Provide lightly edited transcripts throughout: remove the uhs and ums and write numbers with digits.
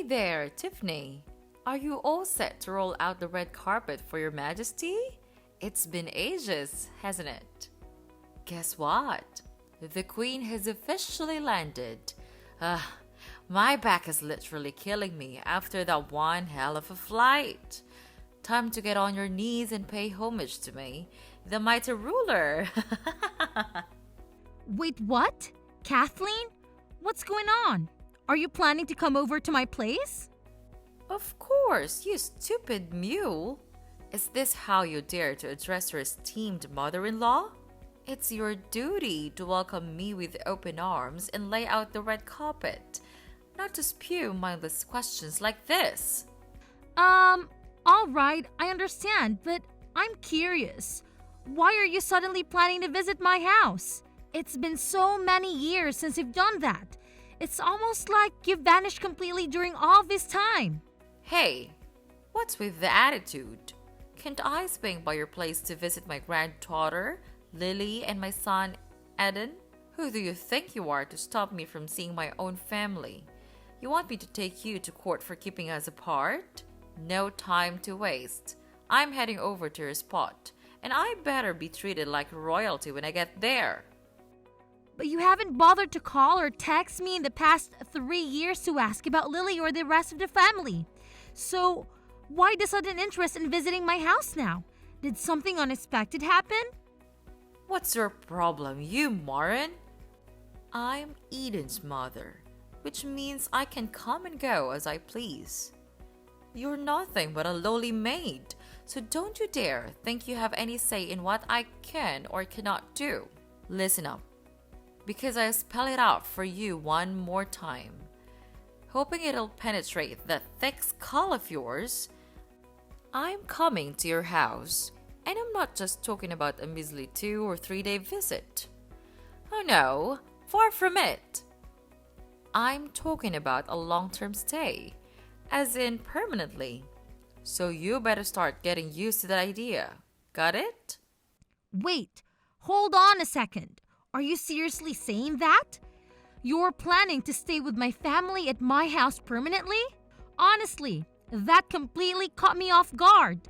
there, Tiffany. Are you all set to roll out the red carpet for your majesty? It's been ages, hasn't it? Guess what? The queen has officially landed. My back is literally killing me after that one hell of a flight. Time to get on your knees and pay homage to me, the mighty ruler. Wait, what? Kathleen? What's going on? Are you planning to come over to my place? Of course, you stupid mule. Is this how you dare to address your esteemed mother-in-law? It's your duty to welcome me with open arms and lay out the red carpet, not to spew mindless questions like this. All right, I understand, but I'm curious. Why are you suddenly planning to visit my house? It's been so many years since you've done that. It's almost like you've vanished completely during all this time. Hey, what's with the attitude? Can't I swing by your place to visit my granddaughter, Lily, and my son, Eden? Who do you think you are to stop me from seeing my own family? You want me to take you to court for keeping us apart? No time to waste. I'm heading over to your spot, and I better be treated like royalty when I get there. But you haven't bothered to call or text me in the past 3 years to ask about Lily or the rest of the family. So, why the sudden interest in visiting my house now? Did something unexpected happen? What's your problem, you moron? I'm Eden's mother, which means I can come and go as I please. You're nothing but a lowly maid, so don't you dare think you have any say in what I can or cannot do. Listen up, because I spell it out for you one more time. Hoping it'll penetrate that thick skull of yours, I'm coming to your house, and I'm not just talking about a measly 2 or 3 day visit. Oh no, far from it. I'm talking about a long-term stay, as in permanently. So you better start getting used to that idea. Got it? Wait, hold on a second. Are you seriously saying that? You're planning to stay with my family at my house permanently? Honestly, that completely caught me off guard.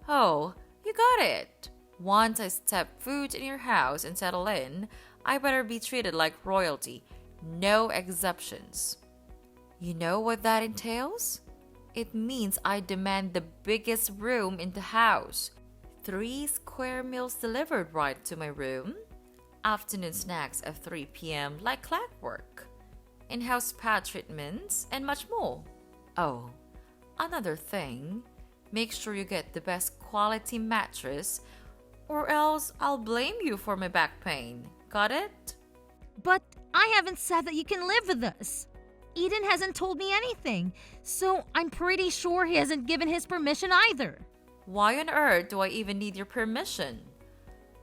Oh, you got it. Once I step foot in your house and settle in, I better be treated like royalty. No exceptions. You know what that entails? It means I demand the biggest room in the house. 3 square meals delivered right to my room. Afternoon snacks at 3 p.m. like clockwork. In-house spa treatments and much more. Oh, another thing. Make sure you get the best quality mattress or else I'll blame you for my back pain. Got it? But I haven't said that you can live with us. Eden hasn't told me anything, so I'm pretty sure he hasn't given his permission either. Why on earth do I even need your permission?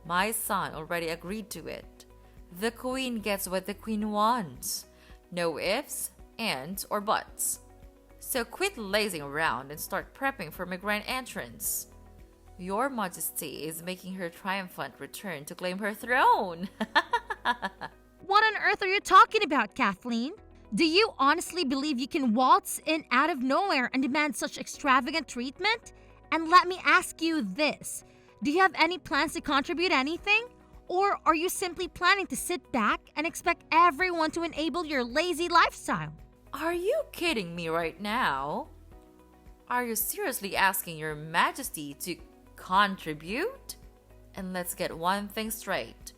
My son already agreed to it. The queen gets what the queen wants. No ifs, ands, or buts. So quit lazing around and start prepping for my grand entrance. Your Majesty is making her triumphant return to claim her throne. What on earth are you talking about, Kathleen? Do you honestly believe you can waltz in out of nowhere and demand such extravagant treatment? And let me ask you this. Do you have any plans to contribute anything? Or are you simply planning to sit back and expect everyone to enable your lazy lifestyle? Are you kidding me right now? Are you seriously asking your Majesty to contribute? And let's get one thing straight.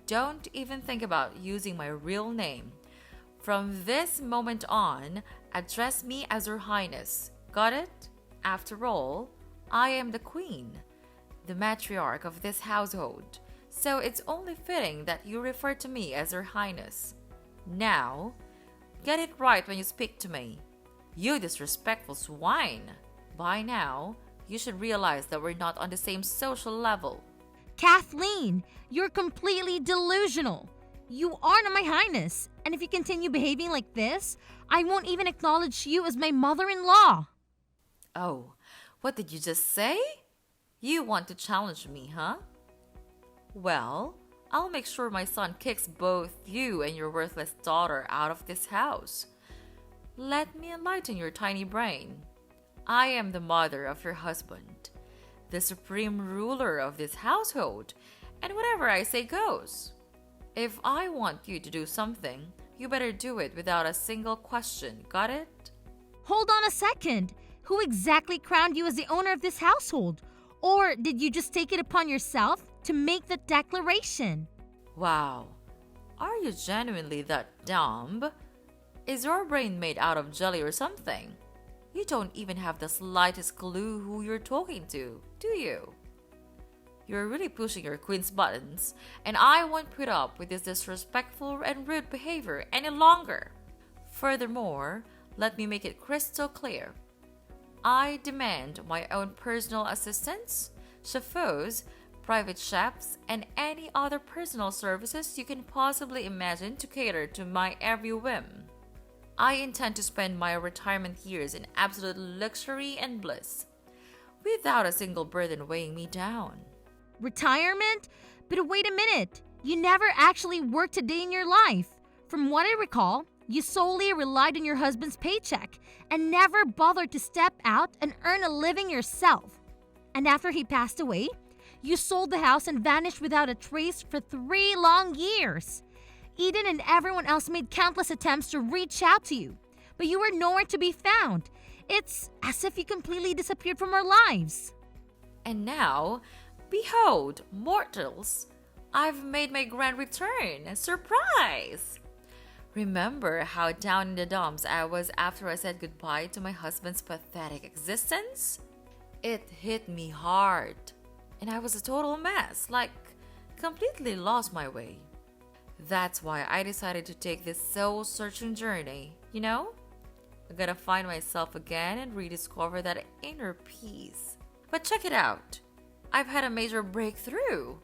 Don't even think about using my real name. From this moment on, address me as Her Highness. Got it? After all, I am the queen, the matriarch of this household, so it's only fitting that you refer to me as Her Highness. Now, get it right when you speak to me. You disrespectful swine. By now, you should realize that we're not on the same social level. Kathleen, you're completely delusional. You are not my highness, and if you continue behaving like this, I won't even acknowledge you as my mother-in-law. Oh, what did you just say? You want to challenge me, huh? Well, I'll make sure my son kicks both you and your worthless daughter out of this house. Let me enlighten your tiny brain. I am the mother of your husband, the supreme ruler of this household, and whatever I say goes. If I want you to do something, you better do it without a single question, got it? Hold on a second. Who exactly crowned you as the owner of this household? Or did you just take it upon yourself to make the declaration? Wow, are you genuinely that dumb? Is your brain made out of jelly or something? You don't even have the slightest clue who you're talking to, do you? You're really pushing your queen's buttons, and I won't put up with this disrespectful and rude behavior any longer. Furthermore, let me make it crystal clear. I demand my own personal assistants, chauffeurs, private chefs, and any other personal services you can possibly imagine to cater to my every whim. I intend to spend my retirement years in absolute luxury and bliss, without a single burden weighing me down. Retirement? But wait a minute. You never actually worked a day in your life. From what I recall, you solely relied on your husband's paycheck and never bothered to step out and earn a living yourself. And after he passed away, you sold the house and vanished without a trace for 3 long years. Eden and everyone else made countless attempts to reach out to you, but you were nowhere to be found. It's as if you completely disappeared from our lives. And now, behold, mortals, I've made my grand return. Surprise! Remember how down in the dumps I was after I said goodbye to my husband's pathetic existence? It hit me hard, and I was a total mess, like completely lost my way. That's why I decided to take this soul-searching journey, you know? I gotta find myself again and rediscover that inner peace. But check it out. I've had a major breakthrough.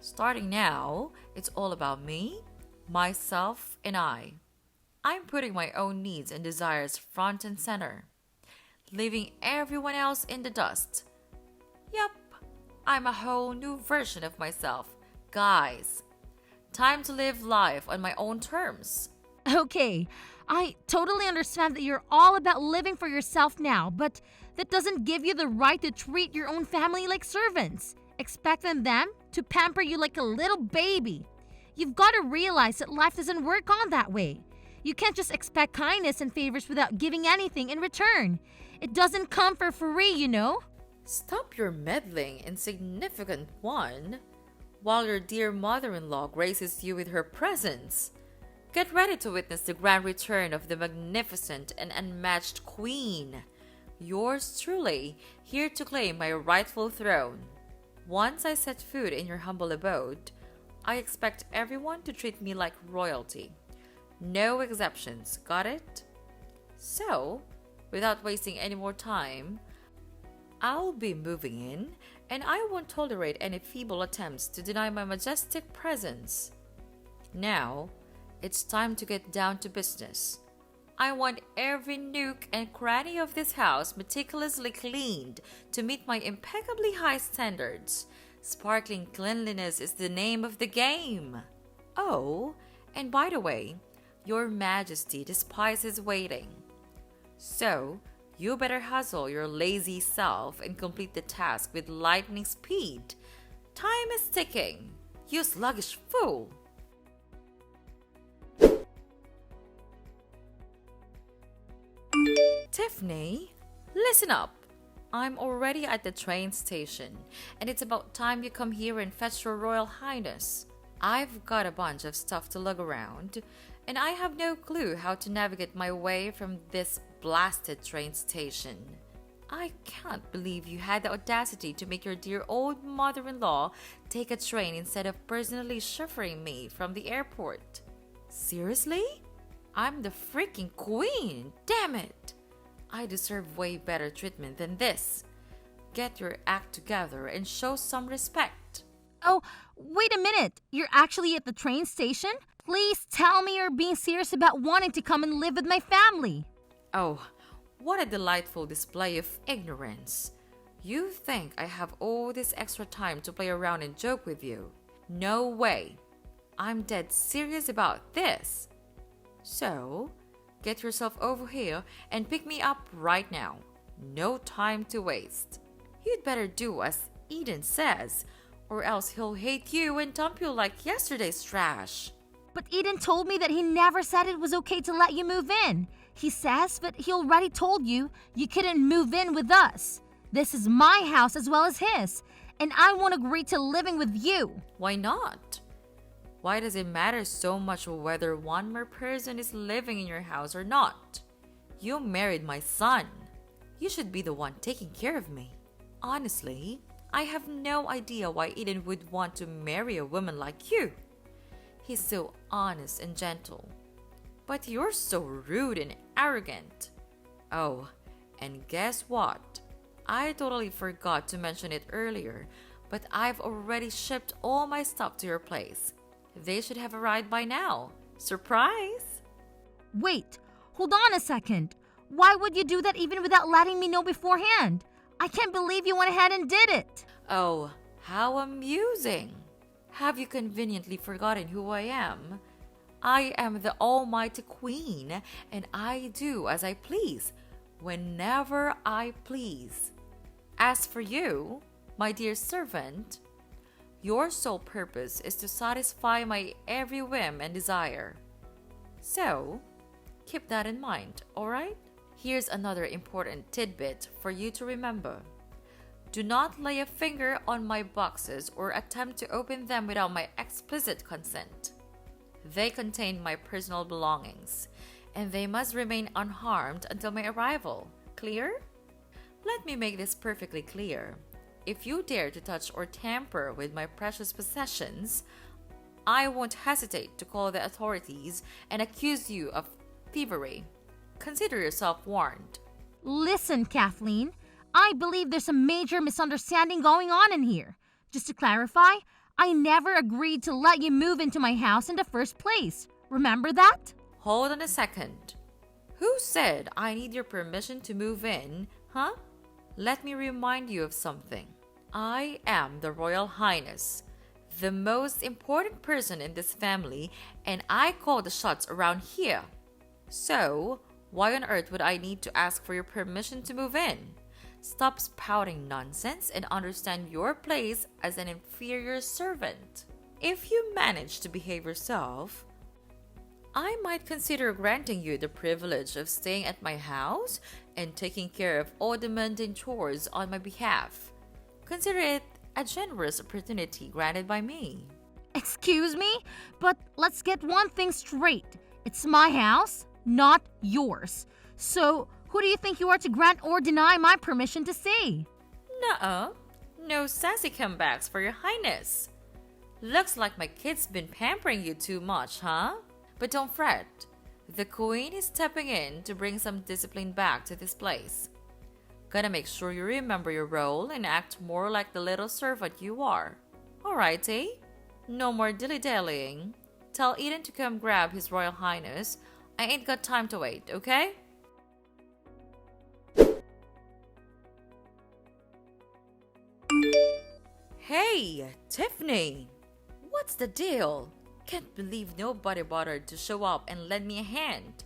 Starting now, it's all about me, myself, and I. I'm putting my own needs and desires front and center, leaving everyone else in the dust. Yup, I'm a whole new version of myself. Guys, time to live life on my own terms. Okay, I totally understand that you're all about living for yourself now, but that doesn't give you the right to treat your own family like servants, expecting them to pamper you like a little baby. You've got to realize that life doesn't work on that way. You can't just expect kindness and favors without giving anything in return. It doesn't come for free, you know? Stop your meddling, insignificant one, while your dear mother-in-law graces you with her presence. Get ready to witness the grand return of the magnificent and unmatched queen. Yours truly, here to claim my rightful throne. Once I set foot in your humble abode, I expect everyone to treat me like royalty. No exceptions, got it? So, without wasting any more time, I'll be moving in, and I won't tolerate any feeble attempts to deny my majestic presence. Now, it's time to get down to business. I want every nook and cranny of this house meticulously cleaned to meet my impeccably high standards. Sparkling cleanliness is the name of the game. Oh, and by the way, Your Majesty despises waiting. So, you better hustle your lazy self and complete the task with lightning speed. Time is ticking, you sluggish fool. Tiffany, listen up. I'm already at the train station, and it's about time you come here and fetch your Royal Highness. I've got a bunch of stuff to lug around, and I have no clue how to navigate my way from this blasted train station. I can't believe you had the audacity to make your dear old mother-in-law take a train instead of personally chauffeuring me from the airport. Seriously? I'm the freaking queen, damn it! I deserve way better treatment than this. Get your act together and show some respect. Oh, wait a minute. You're actually at the train station? Please tell me you're being serious about wanting to come and live with my family. Oh, what a delightful display of ignorance. You think I have all this extra time to play around and joke with you? No way. I'm dead serious about this. So, Get yourself over here and pick me up right now. No time to waste. You'd better do as Eden says, or else he'll hate you and dump you like yesterday's trash. But Eden told me that he never said it was okay to let you move in. He says that he already told you you couldn't move in with us. This is my house as well as his, and I won't agree to living with you. Why not? Why does it matter so much whether one more person is living in your house or not? You married my son. You should be the one taking care of me. Honestly, I have no idea why Eden would want to marry a woman like you. He's so honest and gentle. But you're so rude and arrogant. Oh, and guess what? I totally forgot to mention it earlier, but I've already shipped all my stuff to your place. They should have arrived by now. Surprise! Wait, hold on a second. Why would you do that even without letting me know beforehand? I can't believe you went ahead and did it. Oh, how amusing! Have you conveniently forgotten who I am? I am the Almighty Queen, and I do as I please, whenever I please. As for you, my dear servant, your sole purpose is to satisfy my every whim and desire. So, keep that in mind, alright? Here's another important tidbit for you to remember. Do not lay a finger on my boxes or attempt to open them without my explicit consent. They contain my personal belongings, and they must remain unharmed until my arrival. Clear? Let me make this perfectly clear. If you dare to touch or tamper with my precious possessions, I won't hesitate to call the authorities and accuse you of thievery. Consider yourself warned. Listen, Kathleen, I believe there's a major misunderstanding going on in here. Just to clarify, I never agreed to let you move into my house in the first place. Remember that? Hold on a second. Who said I need your permission to move in, huh? Let me remind you of something. I am the Royal Highness, the most important person in this family, and I call the shots around here. So, why on earth would I need to ask for your permission to move in? Stop spouting nonsense and understand your place as an inferior servant. If you manage to behave yourself, I might consider granting you the privilege of staying at my house and taking care of all the mundane chores on my behalf. Consider it a generous opportunity granted by me. Excuse me, but let's get one thing straight. It's my house, not yours. So, who do you think you are to grant or deny my permission to stay? Nuh-uh. No sassy comebacks for your highness. Looks like my kid's been pampering you too much, huh? But don't fret. The queen is stepping in to bring some discipline back to this place. Gotta make sure you remember your role and act more like the little servant you are. Alrighty. No more dilly-dallying. Tell Eden to come grab his royal highness. I ain't got time to wait, okay? Hey, Tiffany! What's the deal? Can't believe nobody bothered to show up and lend me a hand.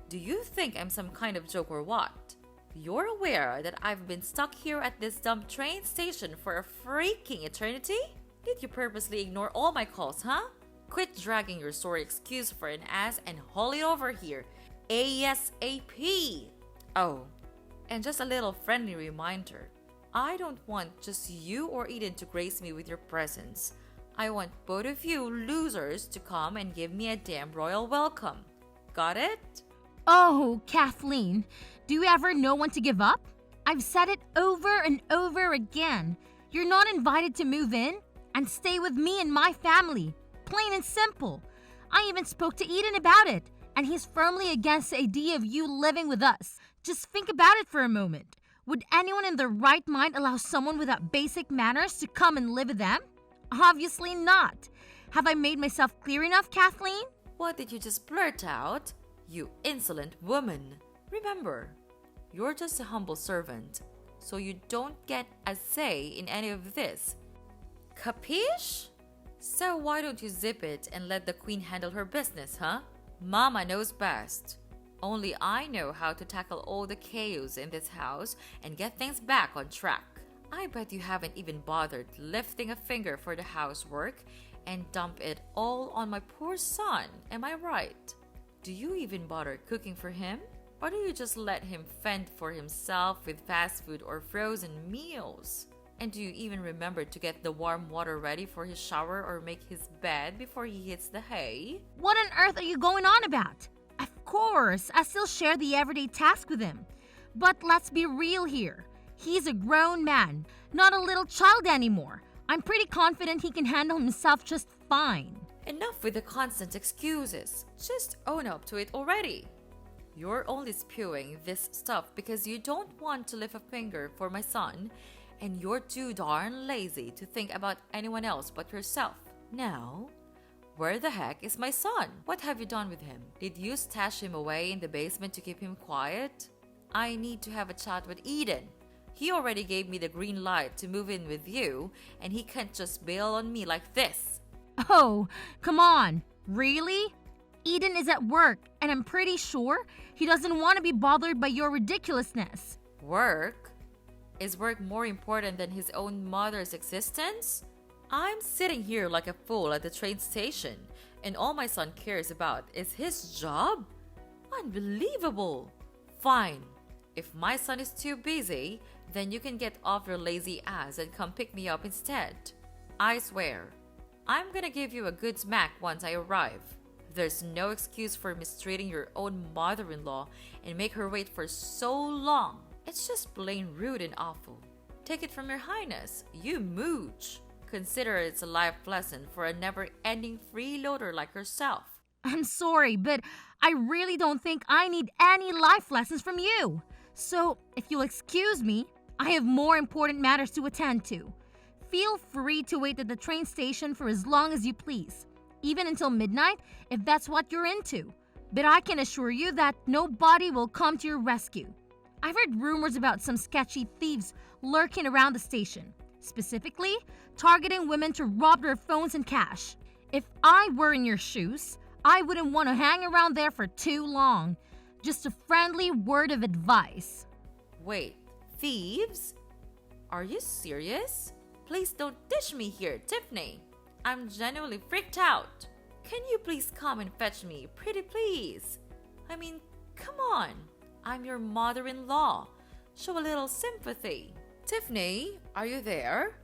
Do you think I'm some kind of joke or what? You're aware that I've been stuck here at this dumb train station for a freaking eternity? Did you purposely ignore all my calls, huh? Quit dragging your sorry excuse for an ass and haul it over here. ASAP! Oh, and just a little friendly reminder. I don't want just you or Eden to grace me with your presence. I want both of you losers to come and give me a damn royal welcome. Got it? Oh, Kathleen, do you ever know when to give up? I've said it over and over again. You're not invited to move in and stay with me and my family. Plain and simple. I even spoke to Eden about it, and he's firmly against the idea of you living with us. Just think about it for a moment. Would anyone in their right mind allow someone without basic manners to come and live with them? Obviously not. Have I made myself clear enough, Kathleen? What did you just blurt out? You insolent woman. Remember, you're just a humble servant, so you don't get a say in any of this. Capiche? So why don't you zip it and let the queen handle her business, huh? Mama knows best. Only I know how to tackle all the chaos in this house and get things back on track. I bet you haven't even bothered lifting a finger for the housework and dump it all on my poor son, am I right? Do you even bother cooking for him? Or do you just let him fend for himself with fast food or frozen meals? And do you even remember to get the warm water ready for his shower or make his bed before he hits the hay? What on earth are you going on about? Of course, I still share the everyday task with him. But let's be real here. He's a grown man, not a little child anymore. I'm pretty confident he can handle himself just fine. Enough with the constant excuses. Just own up to it already. You're only spewing this stuff because you don't want to lift a finger for my son, and you're too darn lazy to think about anyone else but yourself. Now, where the heck is my son? What have you done with him? Did you stash him away in the basement to keep him quiet? I need to have a chat with Eden. He already gave me the green light to move in with you, and he can't just bail on me like this. Oh, come on. Really? Eden is at work, and I'm pretty sure he doesn't want to be bothered by your ridiculousness. Work? Is work more important than his own mother's existence? I'm sitting here like a fool at the train station, and all my son cares about is his job? Unbelievable! Fine. If my son is too busy, then you can get off your lazy ass and come pick me up instead. I swear, I'm gonna give you a good smack once I arrive. There's no excuse for mistreating your own mother-in-law and make her wait for so long. It's just plain rude and awful. Take it from your highness, you mooch. Consider it's a life lesson for a never-ending freeloader like yourself. I'm sorry, but I really don't think I need any life lessons from you. So, if you'll excuse me, I have more important matters to attend to. Feel free to wait at the train station for as long as you please, even until midnight if that's what you're into. But I can assure you that nobody will come to your rescue. I've heard rumors about some sketchy thieves lurking around the station, specifically targeting women to rob their phones and cash. If I were in your shoes, I wouldn't want to hang around there for too long. Just a friendly word of advice. Wait, thieves? Are you serious? Please don't dish me here, Tiffany. I'm genuinely freaked out. Can you please come and fetch me, pretty please? I mean, come on. I'm your mother-in-law. Show a little sympathy. Tiffany, are you there?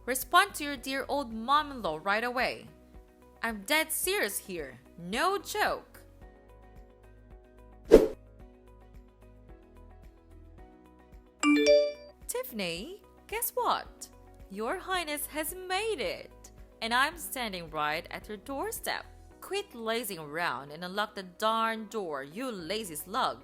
Respond to your dear old mom-in-law right away. I'm dead serious here. No joke. Tiffany, guess what? Your Highness has made it. And I'm standing right at your doorstep. Quit lazing around and unlock the darn door, you lazy slug.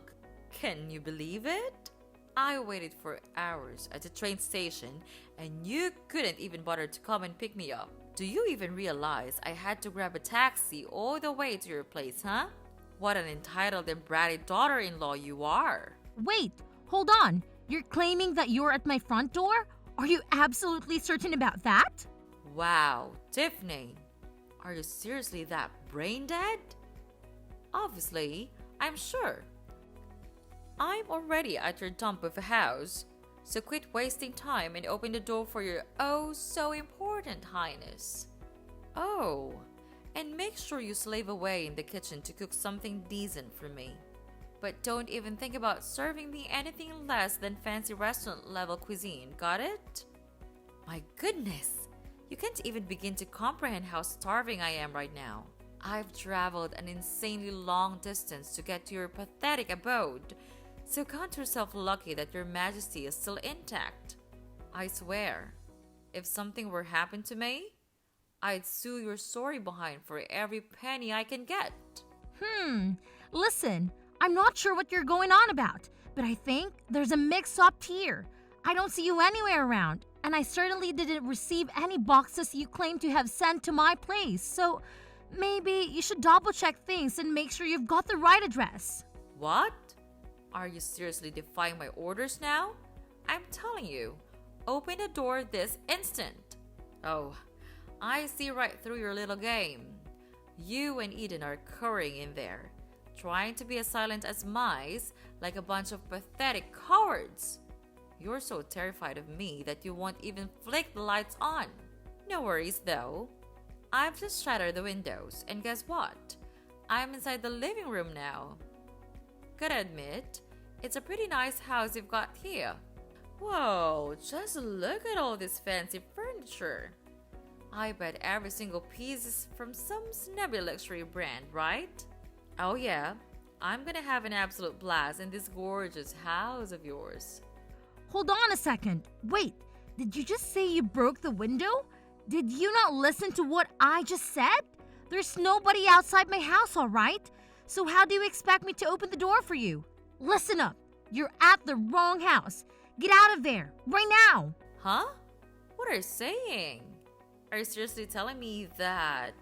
Can you believe it? I waited for hours at the train station and you couldn't even bother to come and pick me up. Do you even realize I had to grab a taxi all the way to your place, huh? What an entitled and bratty daughter-in-law you are. Wait, hold on. You're claiming that you're at my front door? Are you absolutely certain about that? Wow, Tiffany. Are you seriously that brain dead? Obviously, I'm sure. I'm already at your dump of a house, so quit wasting time and open the door for your oh so important highness. Oh, and make sure you slave away in the kitchen to cook something decent for me. But don't even think about serving me anything less than fancy restaurant level cuisine, got it? My goodness, you can't even begin to comprehend how starving I am right now. I've traveled an insanely long distance to get to your pathetic abode, so count yourself lucky that your majesty is still intact. I swear, if something were happen to me, I'd sue your sorry behind for every penny I can get. Listen, I'm not sure what you're going on about, but I think there's a mix-up here. I don't see you anywhere around, and I certainly didn't receive any boxes you claim to have sent to my place, so maybe you should double-check things and make sure you've got the right address. What? Are you seriously defying my orders now? I'm telling you, open the door this instant. Oh, I see right through your little game. You and Eden are currying in there. trying to be as silent as mice, like a bunch of pathetic cowards. You're so terrified of me that you won't even flick the lights on. No worries though. I've just shattered the windows, and guess what? I'm inside the living room now. Gotta admit, it's a pretty nice house you've got here. Whoa, just look at all this fancy furniture. I bet every single piece is from some snobby luxury brand, right? Oh yeah, I'm gonna have an absolute blast in this gorgeous house of yours. Hold on a second. Wait, did you just say you broke the window? Did you not listen to what I just said? There's nobody outside my house, all right? So how do you expect me to open the door for you? Listen up. You're at the wrong house. Get out of there, right now. Huh? What are you saying? Are you seriously telling me that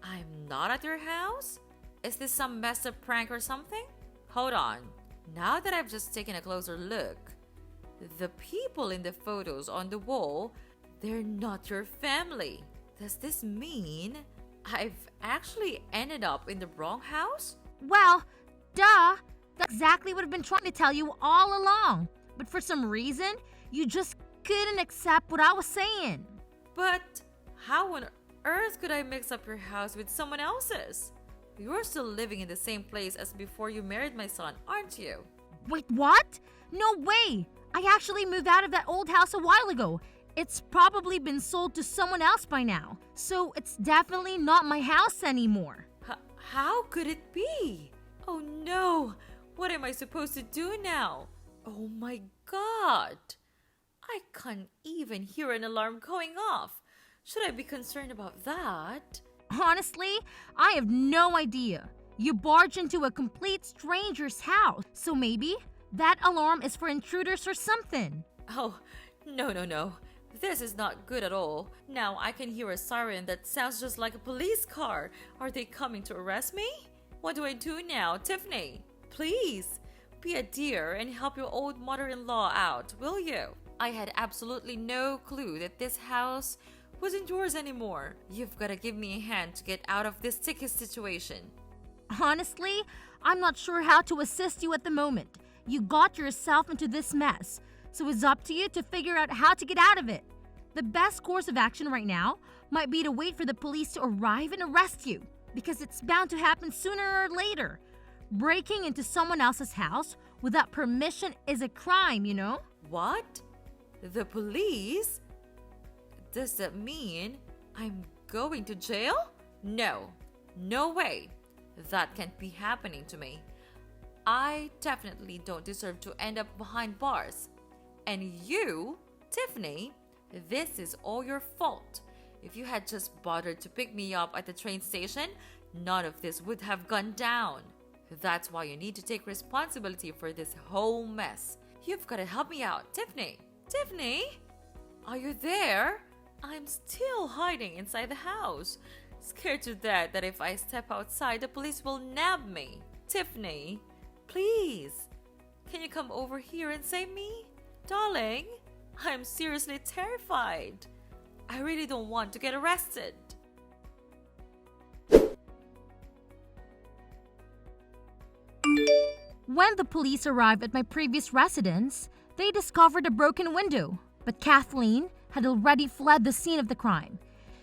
I'm not at your house? Is this some messed up prank or something? Hold on. Now that I've just taken a closer look, the people in the photos on the wall, they're not your family. Does this mean I've actually ended up in the wrong house? Well, duh. That's exactly what I've been trying to tell you all along. But for some reason, you just couldn't accept what I was saying. But how on earth could I mix up your house with someone else's? You're still living in the same place as before you married my son, aren't you? Wait, what? No way. I actually moved out of that old house a while ago. It's probably been sold to someone else by now. So it's definitely not my house anymore. How could it be? Oh no! What am I supposed to do now? Oh my god! I can't even hear an alarm going off. Should I be concerned about that? Honestly, I have no idea. You barged into a complete stranger's house, so maybe that alarm is for intruders or something. Oh, no. This is not good at all. Now I can hear a siren that sounds just like a police car. Are they coming to arrest me? What do I do now, Tiffany? Please, be a dear and help your old mother-in-law out, will you? I had absolutely no clue that this house wasn't yours anymore. You've got to give me a hand to get out of this sticky situation. Honestly, I'm not sure how to assist you at the moment. You got yourself into this mess, so it's up to you to figure out how to get out of it. The best course of action right now might be to wait for the police to arrive and arrest you, because it's bound to happen sooner or later. Breaking into someone else's house without permission is a crime, you know? What? The police? Does that mean I'm going to jail? No way. That can't be happening to me. I definitely don't deserve to end up behind bars. And you, Tiffany, this is all your fault. If you had just bothered to pick me up at the train station, none of this would have gone down. That's why you need to take responsibility for this whole mess. You've got to help me out, Tiffany. Tiffany? Are you there? I'm still hiding inside the house, scared to death that if I step outside, the police will nab me. Tiffany, please, can you come over here and save me? Darling, I'm seriously terrified. I really don't want to get arrested. When the police arrived at my previous residence, they discovered a broken window, but Kathleen had already fled the scene of the crime.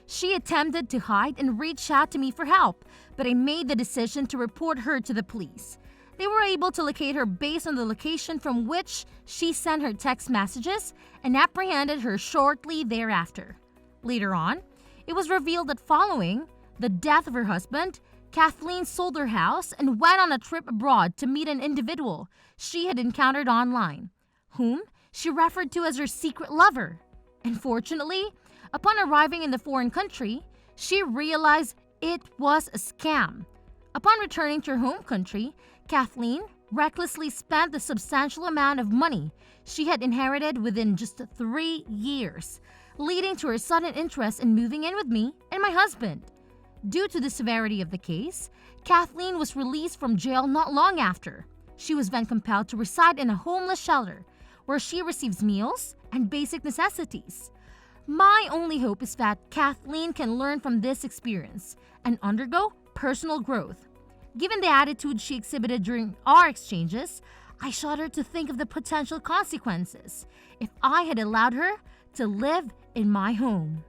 She attempted to hide and reach out to me for help, but I made the decision to report her to the police. They were able to locate her based on the location from which she sent her text messages and apprehended her shortly thereafter. Later on, it was revealed that following the death of her husband, Kathleen sold her house and went on a trip abroad to meet an individual she had encountered online, whom she referred to as her secret lover. Unfortunately, upon arriving in the foreign country, she realized it was a scam. Upon returning to her home country, Kathleen recklessly spent the substantial amount of money she had inherited within just 3 years, leading to her sudden interest in moving in with me and my husband. Due to the severity of the case, Kathleen was released from jail not long after. She was then compelled to reside in a homeless shelter where she receives meals and basic necessities. My only hope is that Kathleen can learn from this experience and undergo personal growth. Given the attitude she exhibited during our exchanges, I shudder to think of the potential consequences if I had allowed her to live in my home.